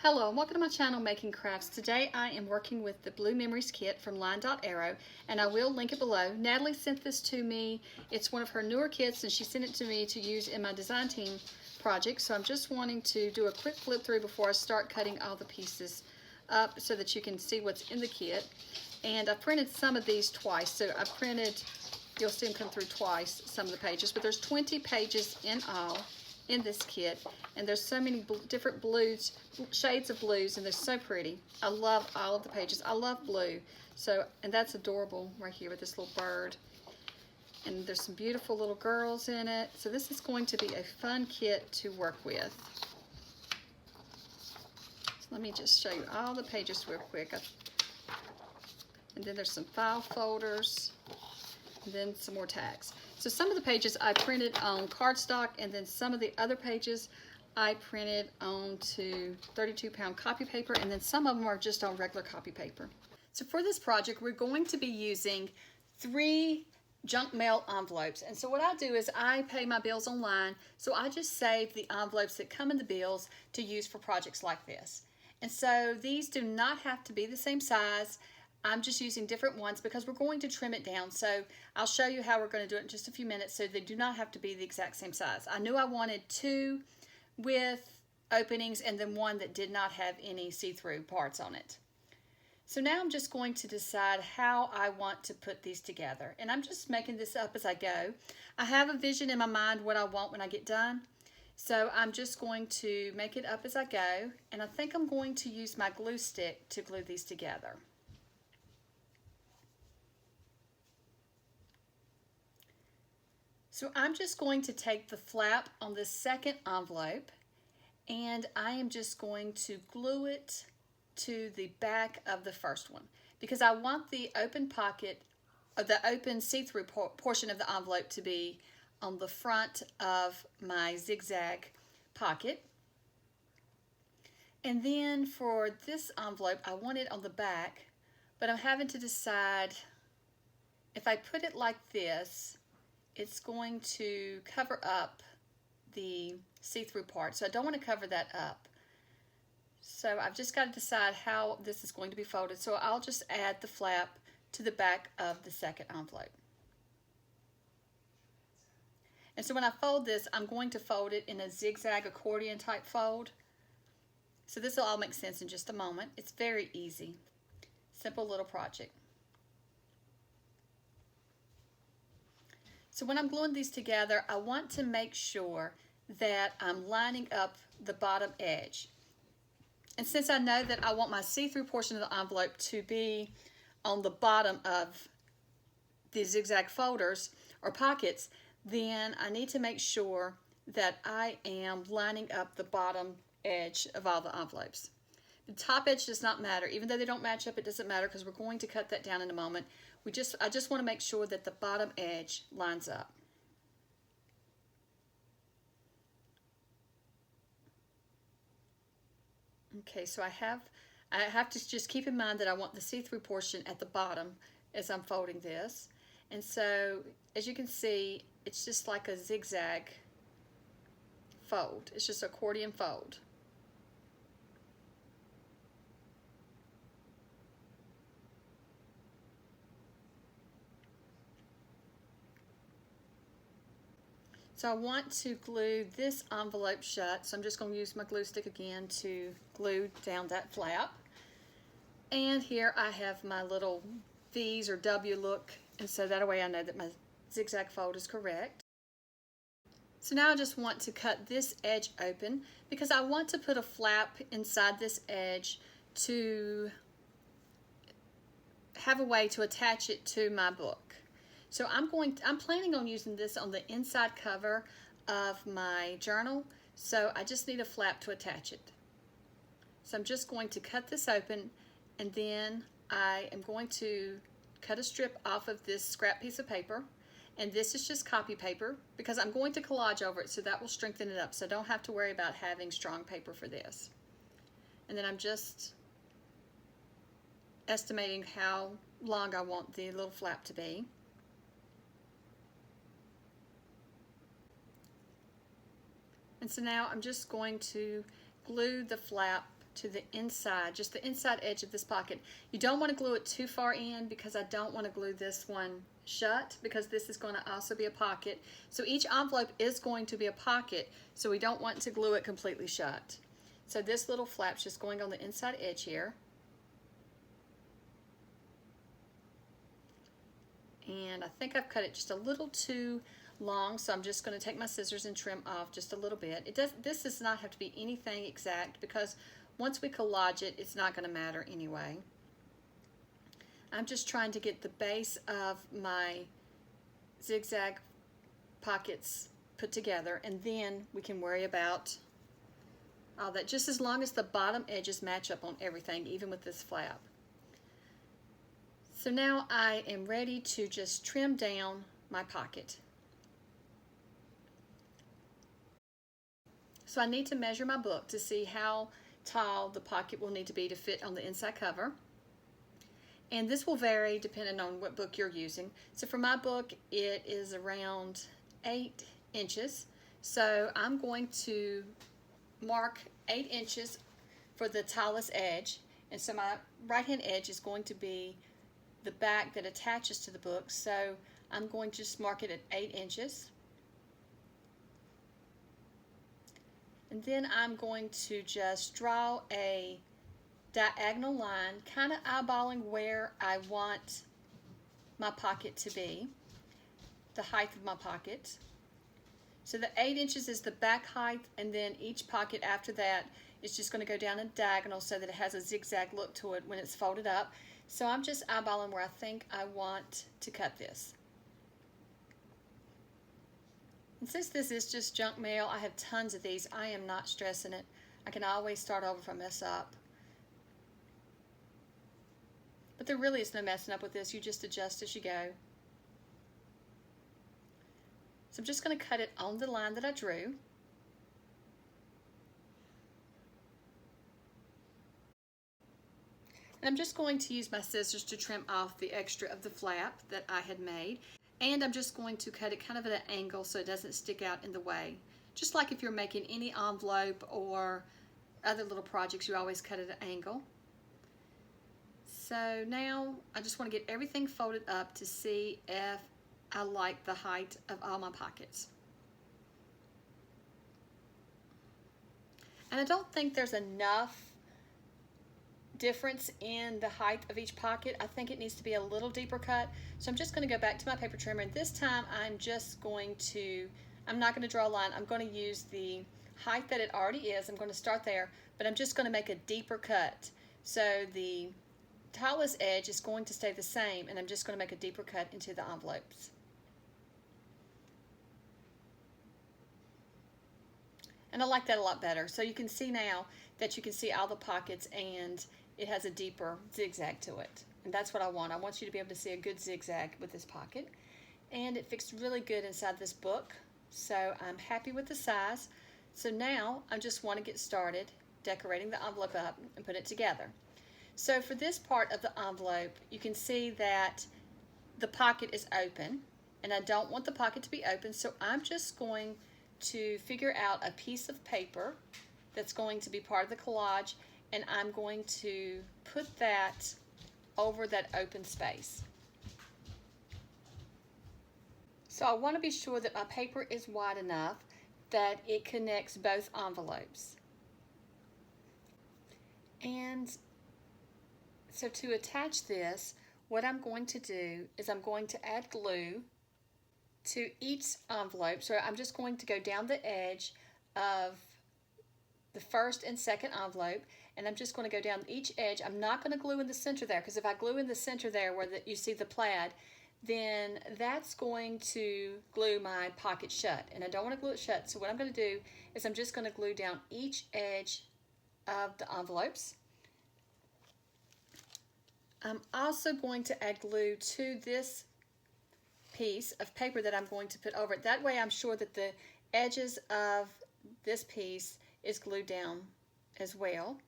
Hello and welcome to my channel Making Crafts. Today I am working with the Blue Memories kit from Line Arrow, and I will link it below. Natalie sent this to me. It's one of her newer kits and she sent it to me to use in my design team project. So I'm just wanting to do a quick flip through before I start cutting all the pieces up so that you can see what's in the kit. And I printed some of these twice. So I printed, you'll see them come through twice, some of the pages, but there's 20 pages in all in this kit, and there's so many different blues, shades of blues, and they're so pretty. I love all of the pages. I love blue. So, and that's adorable right here with this little bird. And there's some beautiful little girls in it. So this is going to be a fun kit to work with. So let me just show you all the pages real quick. And then there's some file folders, and then some more tags. So some of the pages I printed on cardstock, and then some of the other pages I printed onto 32-pound copy paper, and then some of them are just on regular copy paper. So for this project, we're going to be using 3 junk mail envelopes. And so what I do is I pay my bills online, so I just save the envelopes that come in the bills to use for projects like this. And so these do not have to be the same size. I'm just using different ones because we're going to trim it down. So I'll show you how we're going to do it in just a few minutes, so they do not have to be the exact same size. I knew I wanted 2 with openings and then 1 that did not have any see-through parts on it. So now I'm just going to decide how I want to put these together. And I'm just making this up as I go. I have a vision in my mind what I want when I get done. So I'm just going to make it up as I go. And I think I'm going to use my glue stick to glue these together. So I'm just going to take the flap on the second envelope, and I am just going to glue it to the back of the first one, because I want the open pocket, or the open see-through portion of the envelope to be on the front of my zigzag pocket. And then for this envelope, I want it on the back, but I'm having to decide if I put it like this, it's going to cover up the see-through part. So I don't want to cover that up. So I've just got to decide how this is going to be folded. So I'll just add the flap to the back of the second envelope. And so when I fold this, I'm going to fold it in a zigzag accordion type fold. So this will all make sense in just a moment. It's very easy. Simple little project. So when I'm gluing these together, I want to make sure that I'm lining up the bottom edge. And since I know that I want my see-through portion of the envelope to be on the bottom of the zigzag folders or pockets, then I need to make sure that I am lining up the bottom edge of all the envelopes. The top edge does not matter. Even though they don't match up, it doesn't matter because we're going to cut that down in a moment. I just want to make sure that the bottom edge lines up. Okay, so I have to just keep in mind that I want the see-through portion at the bottom as I'm folding this. And so, as you can see, it's just like a zigzag fold. It's just an accordion fold. So I want to glue this envelope shut, so I'm just going to use my glue stick again to glue down that flap. And here I have my little V's or W look, and so that way I know that my zigzag fold is correct. So now I just want to cut this edge open because I want to put a flap inside this edge to have a way to attach it to my book. So I'm planning on using this on the inside cover of my journal, so I just need a flap to attach it. So I'm just going to cut this open, and then I am going to cut a strip off of this scrap piece of paper, and this is just copy paper because I'm going to collage over it, so that will strengthen it up, so I don't have to worry about having strong paper for this. And then I'm just estimating how long I want the little flap to be. And so now I'm just going to glue the flap to the inside, just the inside edge of this pocket. You don't want to glue it too far in because I don't want to glue this one shut, because this is going to also be a pocket. So each envelope is going to be a pocket, so we don't want to glue it completely shut. So this little flap's just going on the inside edge here. And I think I've cut it just a little too long, so I'm just going to take my scissors and trim off just a little bit. This does not have to be anything exact, because once we collage it, it's not going to matter anyway. I'm just trying to get the base of my zigzag pockets put together, and then we can worry about all that, just as long as the bottom edges match up on everything, even with this flap. So now I am ready to just trim down my pocket. So I need to measure my book to see how tall the pocket will need to be to fit on the inside cover. And this will vary depending on what book you're using. So for my book, it is around 8 inches. So I'm going to mark 8 inches for the tallest edge. And so my right-hand edge is going to be the back that attaches to the book, so I'm going to just mark it at 8 inches. And then I'm going to just draw a diagonal line, kind of eyeballing where I want my pocket to be, the height of my pocket. So the 8 inches is the back height, and then each pocket after that is just going to go down a diagonal so that it has a zigzag look to it when it's folded up. So I'm just eyeballing where I think I want to cut this. And since this is just junk mail, I have tons of these. I am not stressing it. I can always start over if I mess up. But there really is no messing up with this. You just adjust as you go. So I'm just going to cut it on the line that I drew. And I'm just going to use my scissors to trim off the extra of the flap that I had made. And I'm just going to cut it kind of at an angle so it doesn't stick out in the way. Just like if you're making any envelope or other little projects, you always cut at an angle. So now I just want to get everything folded up to see if I like the height of all my pockets. And I don't think there's enough difference in the height of each pocket. I think it needs to be a little deeper cut. So I'm just going to go back to my paper trimmer, and this time I'm not going to draw a line. I'm going to use the height that it already is. I'm going to start there, but I'm just going to make a deeper cut. So the tallest edge is going to stay the same, and I'm just going to make a deeper cut into the envelopes. And I like that a lot better. So you can see now that you can see all the pockets, and it has a deeper zigzag to it. And that's what I want. I want you to be able to see a good zigzag with this pocket. And it fits really good inside this book. So I'm happy with the size. So now I just want to get started decorating the envelope up and put it together. So for this part of the envelope, you can see that the pocket is open, and I don't want the pocket to be open, so I'm just going to figure out a piece of paper that's going to be part of the collage, and I'm going to put that over that open space. So I want to be sure that my paper is wide enough that it connects both envelopes. And so to attach this, what I'm going to do is I'm going to add glue to each envelope. So I'm just going to go down the edge of the first and second envelope, and I'm just going to go down each edge. I'm not going to glue in the center there, because if I glue in the center there where you see the plaid, then that's going to glue my pocket shut, and I don't want to glue it shut. So what I'm going to do is I'm just going to glue down each edge of the envelopes. I'm also going to add glue to this piece of paper that I'm going to put over it. That way I'm sure that the edges of this piece is glued down as well.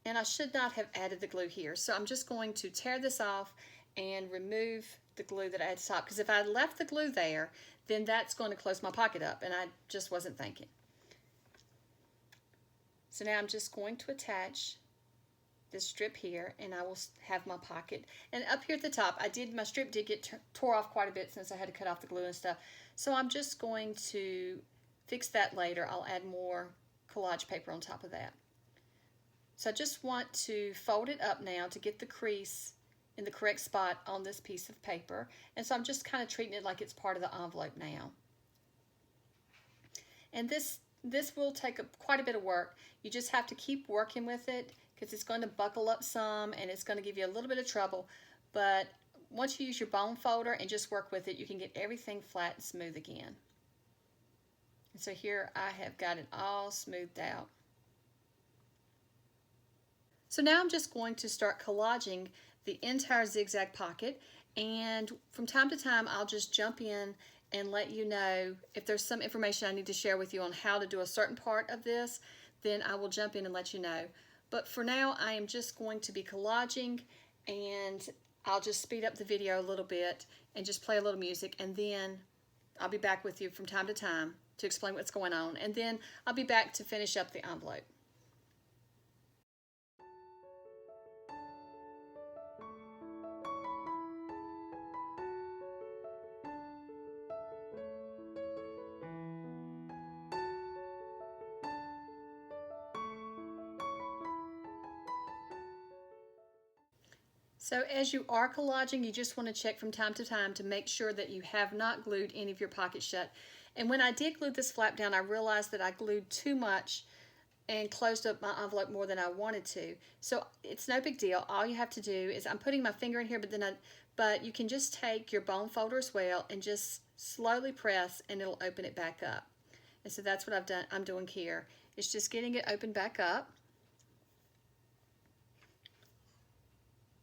And I should not have added the glue here. So I'm just going to tear this off and remove the glue that I had to top, because if I left the glue there, then that's going to close my pocket up, and I just wasn't thinking. So now I'm just going to attach this strip here, and I will have my pocket. And up here at the top, my strip did get tore off quite a bit since I had to cut off the glue and stuff. So I'm just going to fix that later. I'll add more collage paper on top of that. So I just want to fold it up now to get the crease in the correct spot on this piece of paper. And so I'm just kind of treating it like it's part of the envelope now. And this will take quite a bit of work. You just have to keep working with it because it's going to buckle up some and it's going to give you a little bit of trouble. But once you use your bone folder and just work with it, you can get everything flat and smooth again. And so here I have got it all smoothed out. So now I'm just going to start collaging the entire zigzag pocket, and from time to time I'll just jump in and let you know if there's some information I need to share with you on how to do a certain part of this, then I will jump in and let you know. But for now, I am just going to be collaging, and I'll just speed up the video a little bit and just play a little music, and then I'll be back with you from time to time to explain what's going on, and then I'll be back to finish up the envelope. So as you are collaging, you just want to check from time to time to make sure that you have not glued any of your pockets shut. And when I did glue this flap down, I realized that I glued too much and closed up my envelope more than I wanted to. So it's no big deal. All you have to do is, I'm putting my finger in here, but you can just take your bone folder as well and just slowly press and it'll open it back up. And so that's what I'm doing here. It's just getting it opened back up.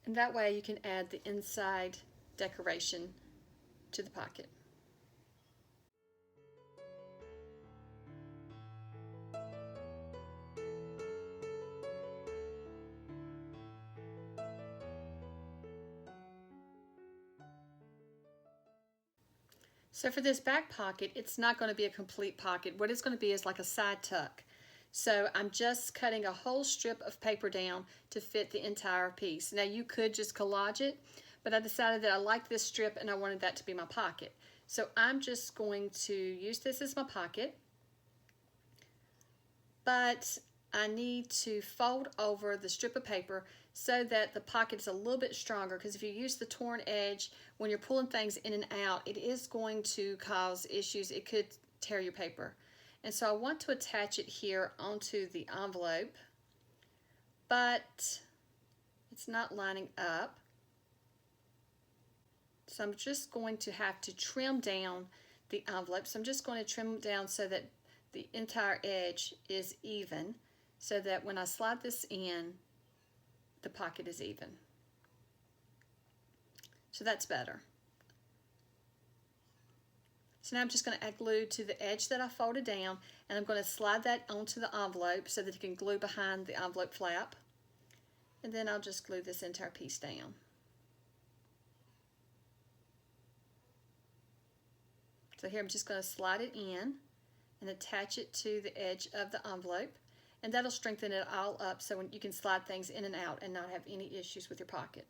And that way you can add the inside decoration to the pocket. So for this back pocket, it's not going to be a complete pocket. What it's going to be is like a side tuck. So I'm just cutting a whole strip of paper down to fit the entire piece. Now you could just collage it, but I decided that I liked this strip and I wanted that to be my pocket. So I'm just going to use this as my pocket, but I need to fold over the strip of paper so that the pocket is a little bit stronger, because if you use the torn edge when you're pulling things in and out, it is going to cause issues. It could tear your paper. And so I want to attach it here onto the envelope, but it's not lining up. So I'm just going to have to trim down the envelope. So I'm just going to trim down so that the entire edge is even, so that when I slide this in, the pocket is even. So that's better. So now I'm just going to add glue to the edge that I folded down, and I'm going to slide that onto the envelope so that it can glue behind the envelope flap. And then I'll just glue this entire piece down. So here I'm just going to slide it in and attach it to the edge of the envelope, and that'll strengthen it all up so you can slide things in and out and not have any issues with your pocket.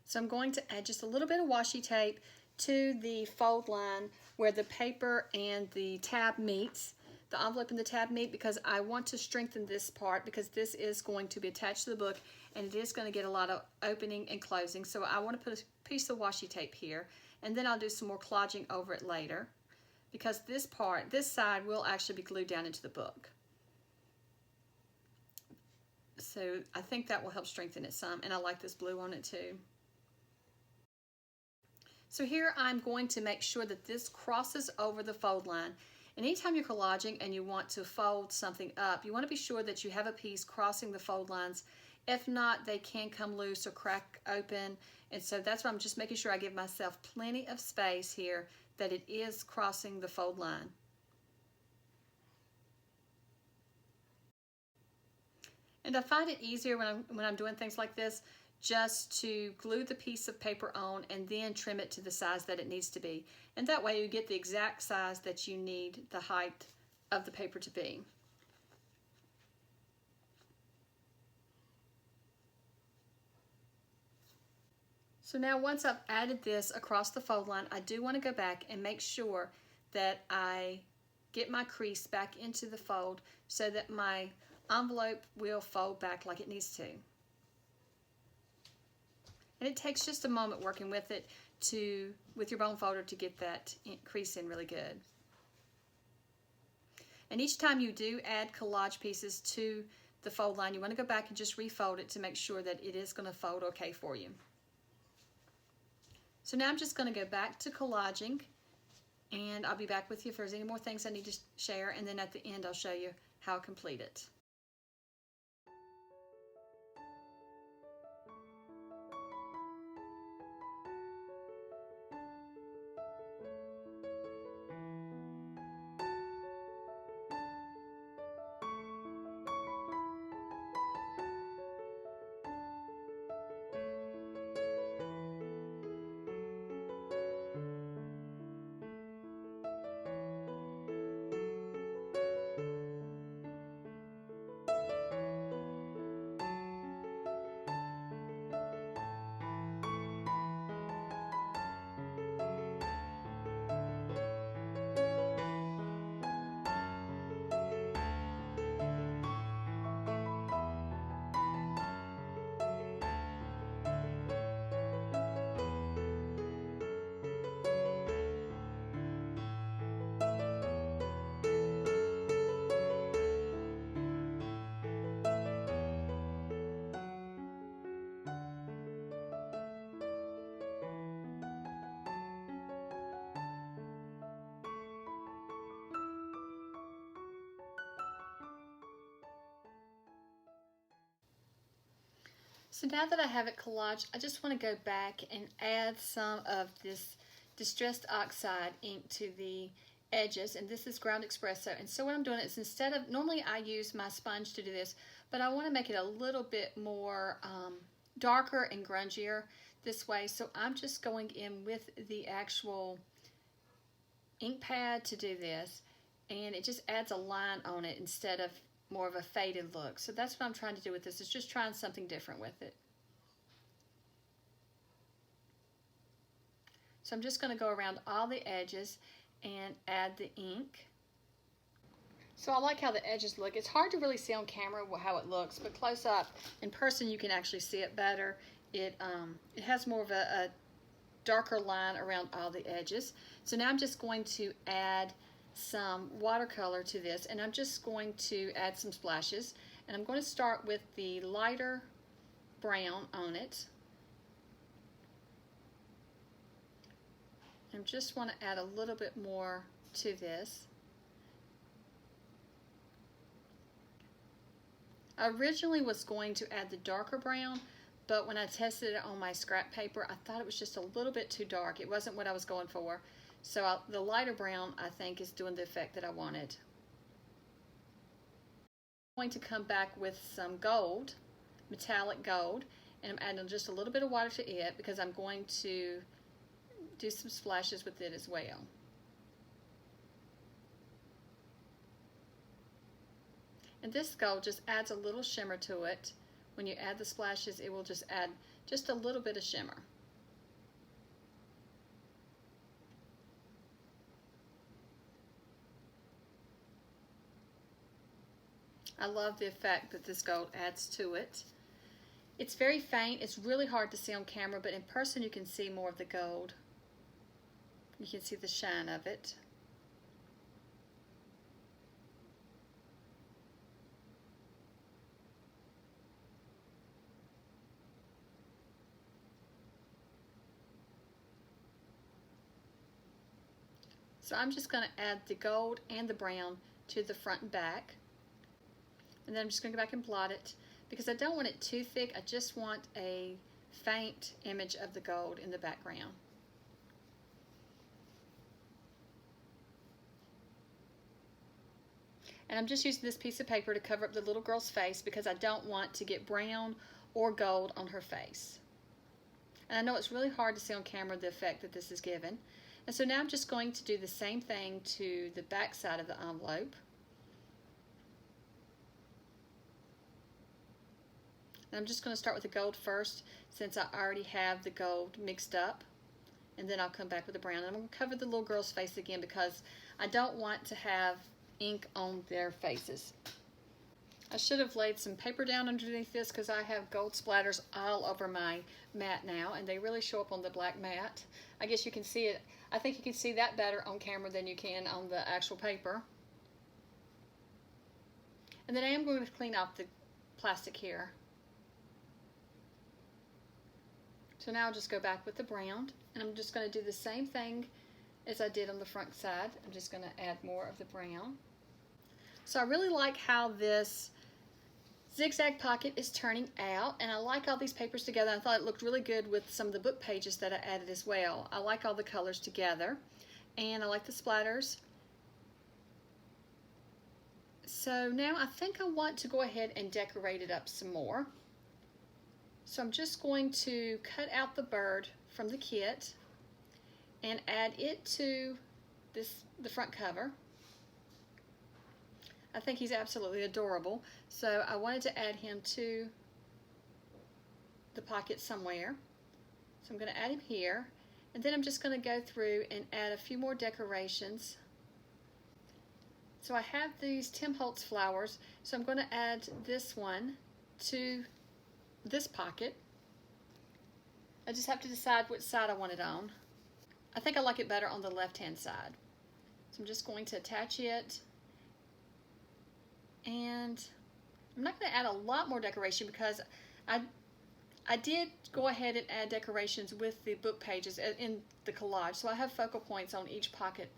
So I'm going to add just a little bit of washi tape to the fold line where the paper and the tab meets, the envelope and the tab meet, because I want to strengthen this part, because this is going to be attached to the book and it is going to get a lot of opening and closing. So I want to put a piece of washi tape here, and then I'll do some more collaging over it later, because this side will actually be glued down into the book. So I think that will help strengthen it some, and I like this blue on it too. So here I'm going to make sure that this crosses over the fold line. And anytime you're collaging and you want to fold something up, you want to be sure that you have a piece crossing the fold lines. If not, they can come loose or crack open. And so that's why I'm just making sure I give myself plenty of space here, that it is crossing the fold line. And I find it easier when I'm doing things like this just to glue the piece of paper on and then trim it to the size that it needs to be. And that way you get the exact size that you need the height of the paper to be. So now once I've added this across the fold line, I do want to go back and make sure that I get my crease back into the fold so that my envelope will fold back like it needs to. And it takes just a moment working with it with your bone folder to get that crease in really good. And each time you do add collage pieces to the fold line, you want to go back and just refold it to make sure that it is going to fold okay for you. So now I'm just going to go back to collaging, and I'll be back with you if there's any more things I need to share, and then at the end I'll show you how to complete it. So now that I have it collaged, I just want to go back and add some of this Distressed Oxide ink to the edges, and this is ground espresso. And so what I'm doing is, instead of, normally I use my sponge to do this, but I want to make it a little bit more darker and grungier this way. So I'm just going in with the actual ink pad to do this, and it just adds a line on it instead of more of a faded look. So that's what I'm trying to do with this, is just trying something different with it. So I'm just going to go around all the edges and add the ink. So I like how the edges look. It's hard to really see on camera how it looks, but close up, in person, you can actually see it better. It has more of a darker line around all the edges. So now I'm just going to add some watercolor to this, and I'm just going to add some splashes, and I'm going to start with the lighter brown on it. I just want to add a little bit more to this. I originally was going to add the darker brown, but when I tested it on my scrap paper, I thought it was just a little bit too dark. It wasn't what I was going for. So the lighter brown, I think, is doing the effect that I wanted. I'm going to come back with some gold, metallic gold, and I'm adding just a little bit of water to it because I'm going to do some splashes with it as well. And this gold just adds a little shimmer to it. When you add the splashes, it will just add just a little bit of shimmer. I love the effect that this gold adds to it. It's very faint. It's really hard to see on camera, but in person you can see more of the gold. You can see the shine of it. So I'm just going to add the gold and the brown to the front and back. And then I'm just going to go back and blot it because I don't want it too thick. I just want a faint image of the gold in the background. And I'm just using this piece of paper to cover up the little girl's face because I don't want to get brown or gold on her face. And I know it's really hard to see on camera the effect that this is given. And so now I'm just going to do the same thing to the back side of the envelope. And I'm just going to start with the gold first since I already have the gold mixed up. And then I'll come back with the brown. And I'm going to cover the little girl's face again because I don't want to have ink on their faces. I should have laid some paper down underneath this because I have gold splatters all over my mat now, and they really show up on the black mat. I guess you can see it. I think you can see that better on camera than you can on the actual paper. And then I am going to clean off the plastic here. So now I'll just go back with the brown, and I'm just going to do the same thing as I did on the front side. I'm just going to add more of the brown. So I really like how this zigzag pocket is turning out, and I like all these papers together. I thought it looked really good with some of the book pages that I added as well. I like all the colors together, and I like the splatters. So now I think I want to go ahead and decorate it up some more. So I'm just going to cut out the bird from the kit and add it to the front cover. I think he's absolutely adorable, so I wanted to add him to the pocket somewhere. So I'm going to add him here, and then I'm just going to go through and add a few more decorations. So I have these Tim Holtz flowers, so I'm going to add this one to this pocket. I just have to decide which side I want it on. I think I like it better on the left-hand side. So I'm just going to attach it. And I'm not going to add a lot more decoration because I did go ahead and add decorations with the book pages in the collage. So I have focal points on each pocket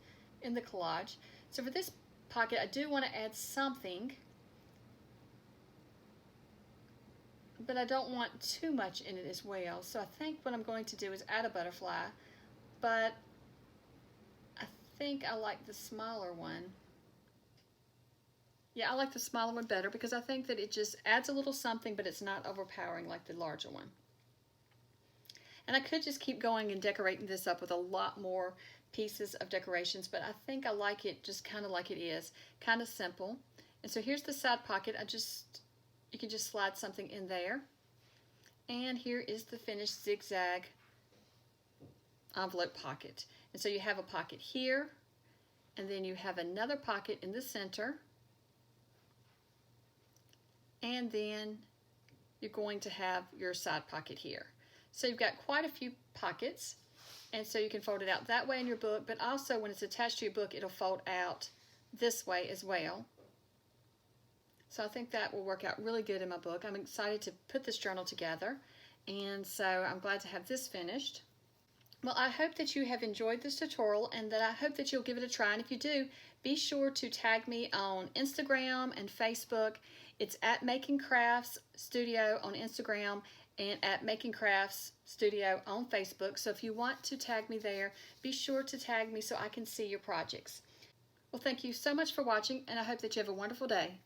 in the collage. So for this pocket, I do want to add something, but I don't want too much in it as well. So I think what I'm going to do is add a butterfly, but I think I like the smaller one. Yeah, I like the smaller one better because I think that it just adds a little something, but it's not overpowering like the larger one. And I could just keep going and decorating this up with a lot more pieces of decorations, but I think I like it just kind of like it is, kind of simple. And so here's the side pocket. You can just slide something in there. And here is the finished zigzag envelope pocket. And so you have a pocket here, and then you have another pocket in the center. And then you're going to have your side pocket here. So you've got quite a few pockets, and so you can fold it out that way in your book, but also when it's attached to your book, it'll fold out this way as well. So I think that will work out really good in my book. I'm excited to put this journal together, and so I'm glad to have this finished. Well, I hope that you have enjoyed this tutorial, and that I hope that you'll give it a try. And if you do, be sure to tag me on Instagram and Facebook. It's at Making Crafts Studio on Instagram and at Making Crafts Studio on Facebook. So if you want to tag me there, be sure to tag me so I can see your projects. Well, thank you so much for watching, and I hope that you have a wonderful day.